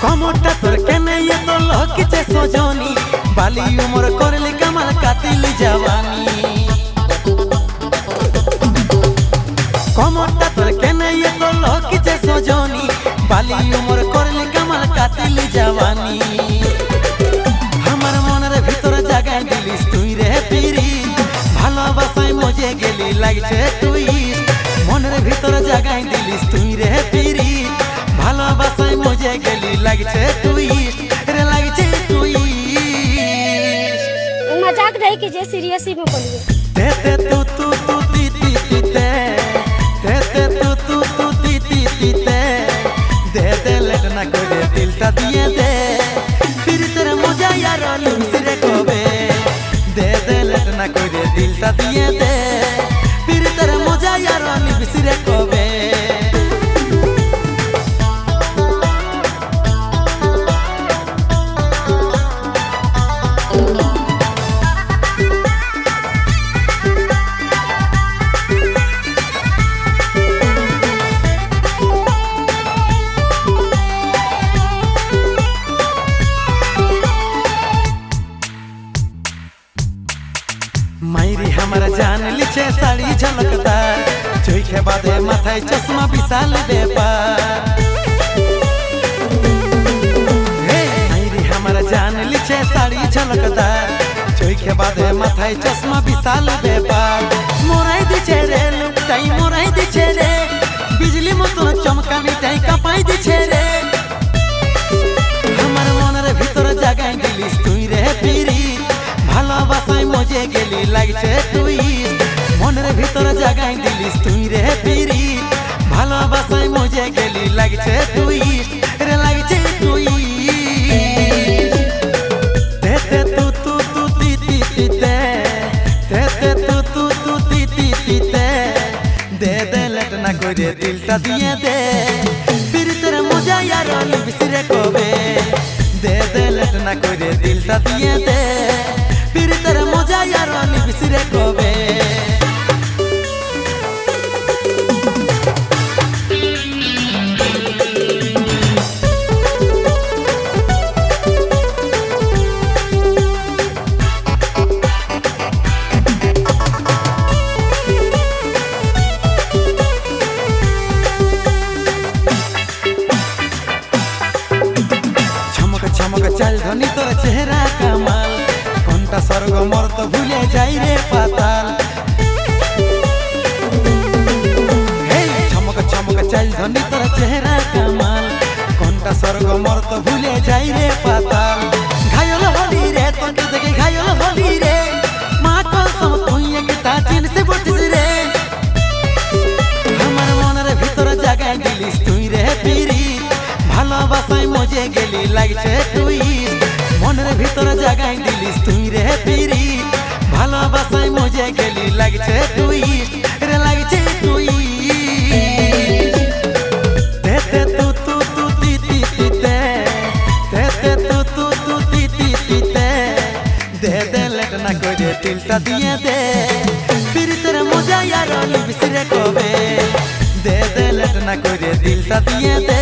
कमरटा तोर केने ये तो लहकिचे सजनी बाली उमर करली कमाल कातिली जवानी कमरटा तोर केने ये तो लहकिचे सजनी बाली उमर करली कमाल कातिली जवानी আমার মনের ভিতর জাগায় দিলিস তুই রে পিরি ভালোবাসায় মজে গেলি লাগছে তুই মনের ভিতর জাগায় দিলিস তুই রে পিরি ভালোবাসায় মজে গেলি লাগছে তুই রে লাগছে তুই मजाक नहीं कीजिए सीरियस ही में बोलिए ते ते तू तू तू ती ती ती ते ते तू ती ती ती ते दे लेट ना करे दिलटा दिए दे फिर तेरा मजा यार लिमसिरे कोबे दे लेट ना करे दिलटा दिए दे फिर तेरा मजा यार लिमसिरे कोबे मायरी हमारा जान लिखे साड़ी झलकदार चोखे बादे माथाय चश्मा विशाल बेपार मायरी हमारा जान लिखे साड़ी झलकदार चोखे बादे माथाय चश्मा विशाल बेपार मोराई दिछे रे लुकटाई मोराई दिछे रे बिजली मतन चमकानी टाई कापाई दिछे रे हमार मনের ভিতর জাগায় দিলিস তুই রে পিরি ভালোবাসায় মজে গেলি লাগছে তুই মনের ভিতর জাগায় দিলিস তুই রে পিরি ভালোবাসায় মজে গেলি লাগছে তুই রে লাগছে তুই তে তু তু তু তি তি তি তে তু তু তি তি তি তে দে লেট না করে দিলটা দিয়ে দে फिर तेरा मजा यार लिबसिरे कोबे दे लेट ना करे दिलटा দিয়ে দে फिर तेरा मजा यार लिबसिरे कोबे चमक चल धनी तोर चेहरा कमाल घंटा स्वर्ग मोर तो भूले जाई रे पाताल चमक चमक चल धनी तोर चेहरा कमाल घंटा स्वर्ग मोर तो भूले जाई रे पाताल घायल होली रे तोके देखे घायल होली रे मां कसम तुई एकटा चिन से बटिस रे আমার মনের ভিতর জাগায় দিলিস তুই রে পিরি ভালোবাসায় মজে গেলি লাগছে তুই মনের ভিতর জাগায় দিলিস তুই রে পিরি ভালোবাসায় মজে গেলি লাগছে তুই রে লাগছে তুই তে তু তু তু তি তি তি তে তু তু তি তি তি তে দে লেট না করে দিলটা দিয়ে দে फिर तेरा मजा यार लिबसिरे कोबे दे लेट ना करे दिलटा দিয়ে দে